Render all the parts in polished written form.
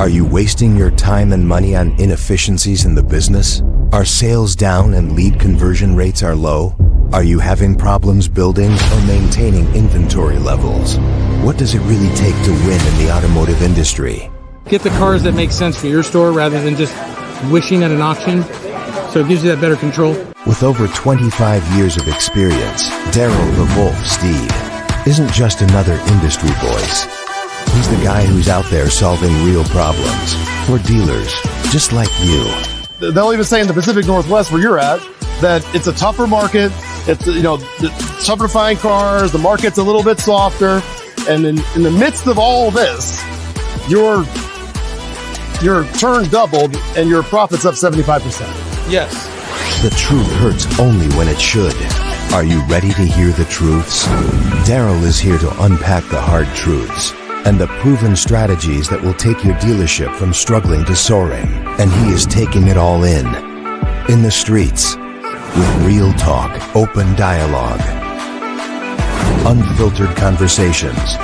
Are you wasting your time and money on inefficiencies in the business? Are sales down and lead conversion rates are low? Are you having problems building or maintaining inventory levels? What does it really take to win in the automotive industry? Get the cars that make sense for your store rather than just wishing at an auction, so it gives you that better control. With over 25 years of experience, Daryl the Wolf Steed isn't just another industry voice. He's the guy who's out there solving real problems for dealers just like you. They'll even say in the Pacific Northwest where you're at that it's a tougher market. It's, it's tougher to find cars. The market's a little bit softer. And in the midst of all this, your turn doubled and your profit's up 75%. Yes. The truth hurts only when it should. Are you ready to hear the truths? Daryl is here to unpack the hard truths and the proven strategies that will take your dealership from struggling to soaring. And he is taking it all in the streets, with real talk, open dialogue, unfiltered conversations.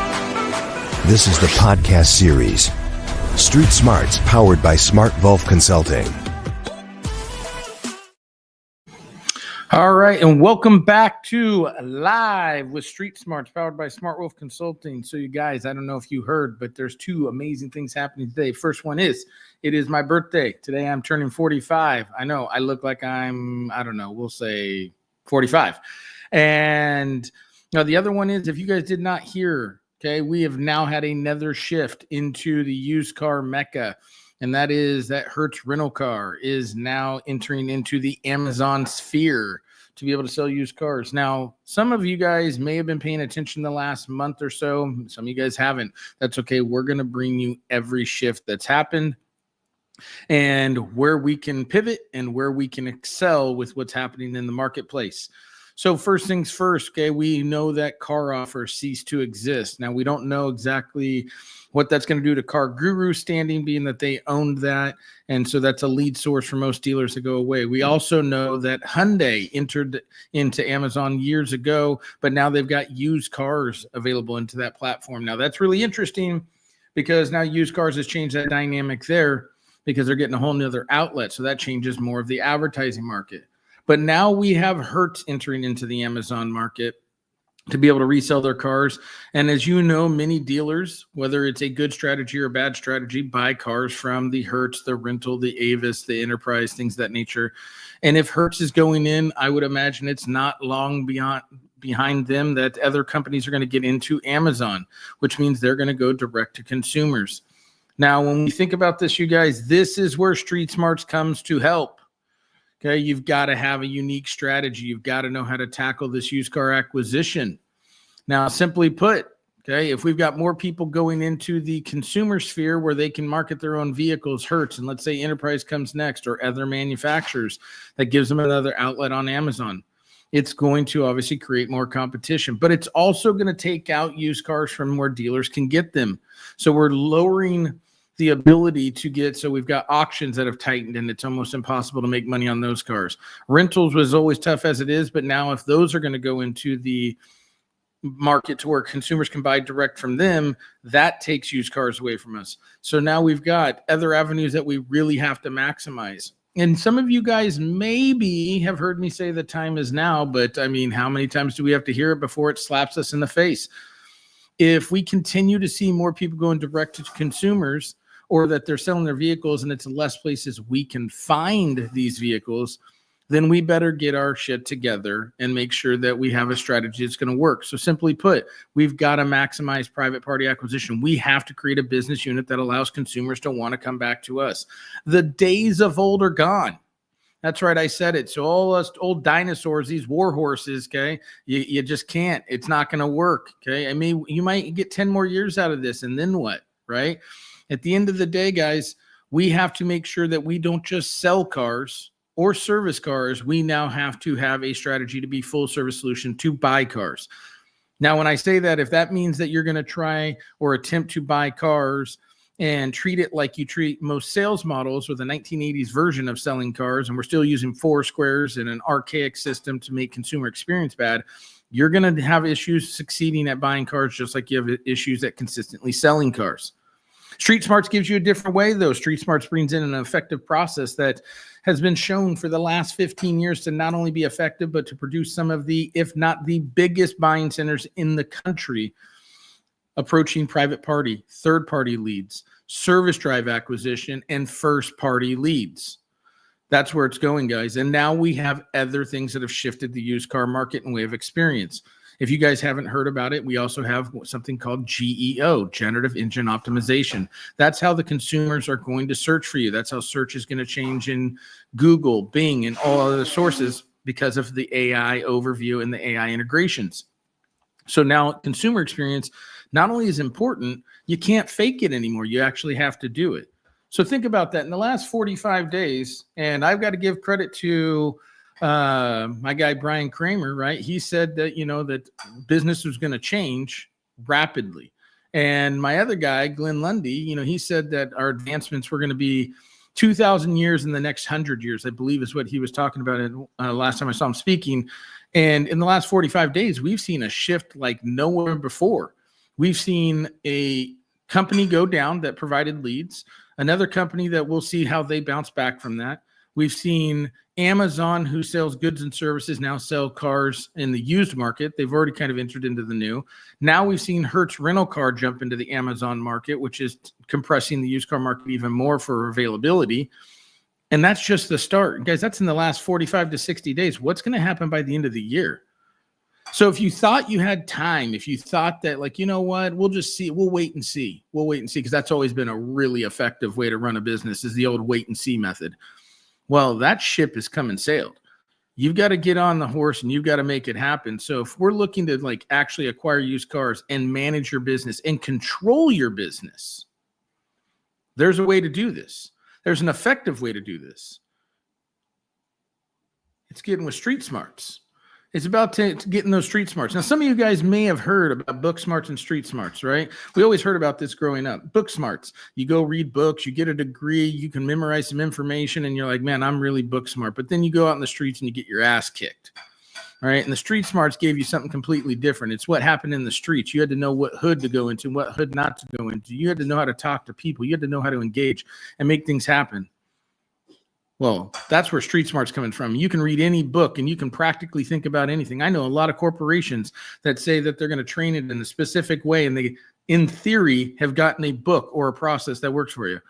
This is the podcast series, Street Smarts, powered by Smart Wolf Consulting. All right, and welcome back to Live with Street Smarts, powered by Smart Wolf Consulting. So you guys, I don't know if you heard, but there's two amazing things happening today. First one is, it is my birthday. Today I'm turning 45. I know, I look like we'll say 45. And the other one is, if you guys did not hear, okay, we have now had another shift into the used car mecca. And that is that Hertz rental car is now entering into the Amazon sphere to be able to sell used cars. Now, some of you guys may have been paying attention the last month or so. Some of you guys haven't. That's okay. We're going to bring you every shift that's happened and where we can pivot and where we can excel with what's happening in the marketplace. So first things first, okay, we know that car offers cease to exist. Now, we don't know exactly what that's going to do to Car Guru standing, being that they owned that. And so that's a lead source for most dealers to go away. We also know that Hyundai entered into Amazon years ago, but now they've got used cars available into that platform. Now, that's really interesting because now used cars has changed that dynamic there because they're getting a whole nother outlet. So that changes more of the advertising market. But now we have Hertz entering into the Amazon market to be able to resell their cars. And as you know, many dealers, whether it's a good strategy or a bad strategy, buy cars from the Hertz, the rental, the Avis, the Enterprise, things of that nature. And if Hertz is going in, I would imagine it's not long behind them that other companies are going to get into Amazon, which means they're going to go direct to consumers. Now, when we think about this, you guys, this is where Street Smarts comes to help. Okay, you've got to have a unique strategy. You've got to know how to tackle this used car acquisition. Now, simply put, okay, if we've got more people going into the consumer sphere where they can market their own vehicles, Hertz, and let's say Enterprise comes next or other manufacturers, that gives them another outlet on Amazon. It's going to obviously create more competition, but it's also going to take out used cars from where dealers can get them. So we're lowering the ability to get, so we've got auctions that have tightened and it's almost impossible to make money on those cars. Rentals was always tough as it is, but now if those are going to go into the market to where consumers can buy direct from them, that takes used cars away from us. So now we've got other avenues that we really have to maximize. And some of you guys maybe have heard me say the time is now, but I mean, how many times do we have to hear it before it slaps us in the face? If we continue to see more people going direct to consumers, or that they're selling their vehicles and it's less places we can find these vehicles, then we better get our shit together and make sure that we have a strategy that's going to work. So simply put, we've got to maximize private party acquisition. We have to create a business unit that allows consumers to want to come back to us. The days of old are gone. That's right, I said it. So all us old dinosaurs, these war horses, okay, you just can't. It's not going to work, okay? I mean, you might get 10 more years out of this, and then what, right? At the end of the day, guys, we have to make sure that we don't just sell cars or service cars. We now have to have a strategy to be full service solution to buy cars. Now, when I say that, if that means that you're going to try or attempt to buy cars and treat it like you treat most sales models with a 1980s version of selling cars, and we're still using four squares and an archaic system to make consumer experience bad, you're going to have issues succeeding at buying cars just like you have issues at consistently selling cars. Street Smarts gives you a different way, though. Street Smarts brings in an effective process that has been shown for the last 15 years to not only be effective, but to produce some of the, if not the biggest buying centers in the country, approaching private party, third party leads, service drive acquisition, and first party leads. That's where it's going, guys. And now we have other things that have shifted the used car market and way of experience. If you guys haven't heard about it, we also have something called GEO, Generative Engine Optimization. That's how the consumers are going to search for you. That's how search is going to change in Google, Bing, and all other sources because of the AI overview and the AI integrations. So now consumer experience not only is important, you can't fake it anymore. You actually have to do it. So think about that. In the last 45 days, and I've got to give credit to my guy, Brian Kramer, right? He said that, that business was going to change rapidly. And my other guy, Glenn Lundy, he said that our advancements were going to be 2,000 years in the next 100 years, I believe is what he was talking about last time I saw him speaking. And in the last 45 days, we've seen a shift like nowhere before. We've seen a company go down that provided leads, another company that we'll see how they bounce back from that. We've seen Amazon, who sells goods and services, now sell cars in the used market. They've already kind of entered into the new. Now we've seen Hertz Rental Car jump into the Amazon market, which is compressing the used car market even more for availability. And that's just the start. Guys, that's in the last 45 to 60 days. What's going to happen by the end of the year? So if you thought you had time, if you thought that, like, you know what, we'll just see, we'll wait and see, because that's always been a really effective way to run a business, is the old wait and see method. Well, that ship has come and sailed. You've got to get on the horse and you've got to make it happen. So if we're looking to actually acquire used cars and manage your business and control your business, there's a way to do this. There's an effective way to do this. It's getting with Street Smarts. It's about getting those Street Smarts. Now, some of you guys may have heard about Book Smarts and Street Smarts, right? We always heard about this growing up. Book Smarts. You go read books, you get a degree, you can memorize some information, and you're like, man, I'm really book smart. But then you go out in the streets and you get your ass kicked, all right? And the Street Smarts gave you something completely different. It's what happened in the streets. You had to know what hood to go into, what hood not to go into. You had to know how to talk to people. You had to know how to engage and make things happen. Well, that's where Street Smart's coming from. You can read any book and you can practically think about anything. I know a lot of corporations that say that they're going to train it in a specific way, and they, in theory, have gotten a book or a process that works for you.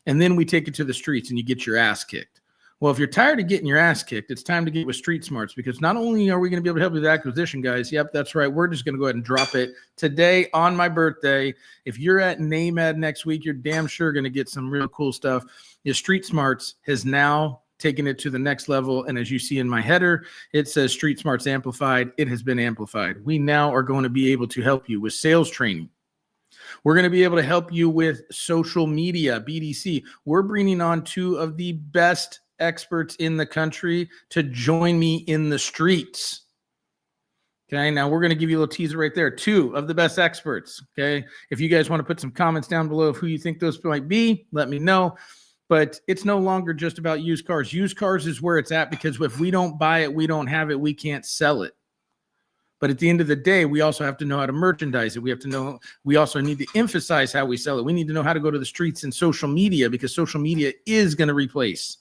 And then we take it to the streets and you get your ass kicked. Well, if you're tired of getting your ass kicked, it's time to get with Street Smarts, because not only are we going to be able to help you with acquisition, guys. Yep, that's right. We're just going to go ahead and drop it today on my birthday. If you're at NAMED next week, you're damn sure going to get some real cool stuff. Street Smarts has now taken it to the next level. And as you see in my header, it says Street Smarts Amplified. It has been amplified. We now are going to be able to help you with sales training. We're going to be able to help you with social media, BDC. We're bringing on two of the best experts in the country to join me in the streets. Okay, now we're going to give you a little teaser right there. Two of the best experts. Okay, if you guys want to put some comments down below of who you think those might be, let me know. But it's no longer just about used cars. Used cars is where it's at, because if we don't buy it, we don't have it, we can't sell it. But at the end of the day, we also have to know how to merchandise it. We also need to emphasize how we sell it. We need to know how to go to the streets and social media, because social media is going to replace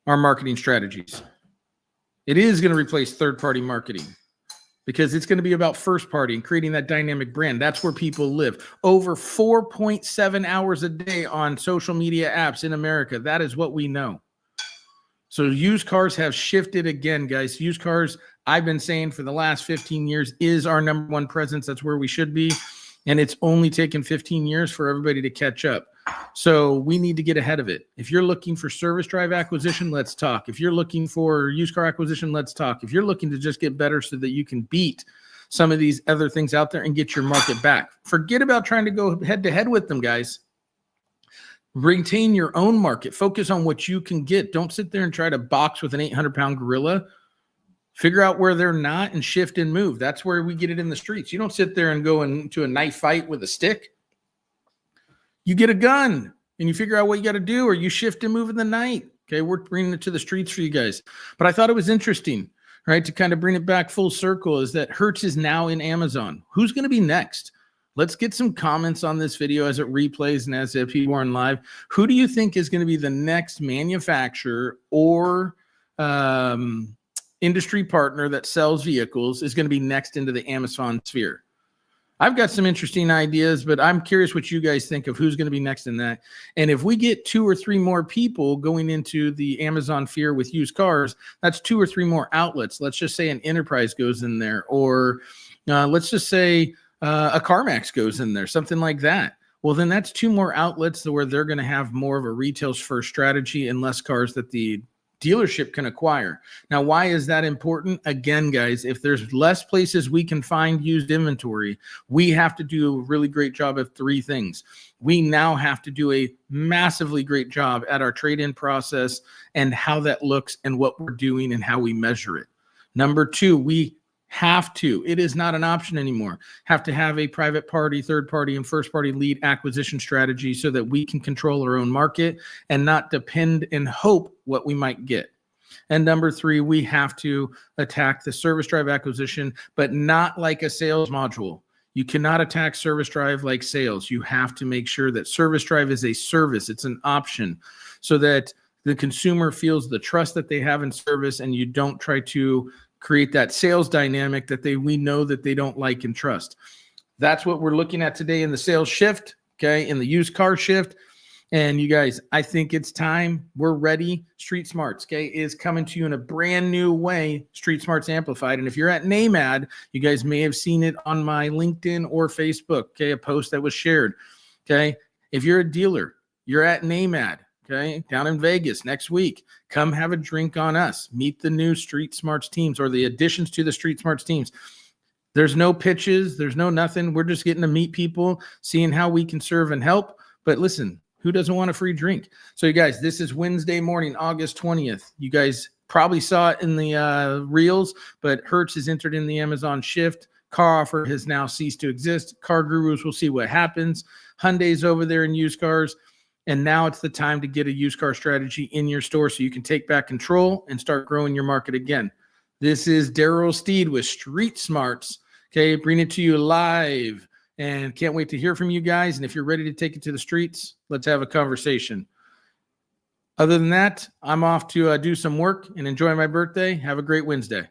our marketing strategies. It is going to replace third-party marketing, because it's going to be about first party and creating that dynamic brand. That's where people live. Over 4.7 hours a day on social media apps in America. That is what we know. So used cars have shifted again, guys. Used cars, I've been saying for the last 15 years, is our number one presence. That's where we should be. And it's only taken 15 years for everybody to catch up. So we need to get ahead of it. If you're looking for service drive acquisition, let's talk. If you're looking for used car acquisition, let's talk. If you're looking to just get better so that you can beat some of these other things out there and get your market back, forget about trying to go head to head with them, guys. Retain your own market. Focus on what you can get. Don't sit there and try to box with an 800-pound gorilla. Figure out where they're not and shift and move. That's where we get it in the streets. You don't sit there and go into a knife fight with a stick. You get a gun and you figure out what you got to do, or you shift and move in the night. Okay, we're bringing it to the streets for you guys. But I thought it was interesting, right, to kind of bring it back full circle, is that Hertz is now in Amazon. Who's going to be next? Let's get some comments on this video as it replays and as people are in live. Who do you think is going to be the next manufacturer or industry partner that sells vehicles is going to be next into the Amazon sphere? I've got some interesting ideas, but I'm curious what you guys think of who's going to be next in that. And if we get 2 or 3 more people going into the Amazon sphere with used cars, that's 2 or 3 more outlets. Let's just say an Enterprise goes in there, or let's just say a CarMax goes in there, something like that. Well, then that's 2 more outlets where they're going to have more of a retail's first strategy and less cars that the dealership can acquire. Now, why is that important? Again, guys, if there's less places we can find used inventory, we have to do a really great job of 3 things. We now have to do a massively great job at our trade-in process and how that looks and what we're doing and how we measure it. Number 2, we have to, it is not an option anymore, have to have a private party, third party, and first party lead acquisition strategy so that we can control our own market and not depend and hope what we might get. And number 3, we have to attack the service drive acquisition, but not like a sales module. You cannot attack service drive like sales. You have to make sure that service drive is a service. It's an option so that the consumer feels the trust that they have in service, and you don't try to create that sales dynamic that we know that they don't like and trust. That's what we're looking at today in the sales shift, okay, in the used car shift. And you guys, I think it's time. We're ready. Street Smarts, okay, is coming to you in a brand new way, Street Smarts Amplified. And if you're at NAMAD, you guys may have seen it on my LinkedIn or Facebook, okay, a post that was shared, okay. If you're a dealer, you're at NAMAD, okay, down in Vegas next week. Come have a drink on us. Meet the new Street Smarts teams or the additions to the Street Smarts teams. There's no pitches. There's no nothing. We're just getting to meet people, seeing how we can serve and help. But listen, who doesn't want a free drink? So you guys, this is Wednesday morning, August 20th. You guys probably saw it in the reels, but Hertz is entered in the Amazon shift. Car Offer has now ceased to exist. Car Gurus will see what happens. Hyundai's over there in used cars. And now it's the time to get a used car strategy in your store so you can take back control and start growing your market again. This is Daryl Steed with Street Smarts. Okay, bring it to you live. And can't wait to hear from you guys. And if you're ready to take it to the streets, let's have a conversation. Other than that, I'm off to do some work and enjoy my birthday. Have a great Wednesday.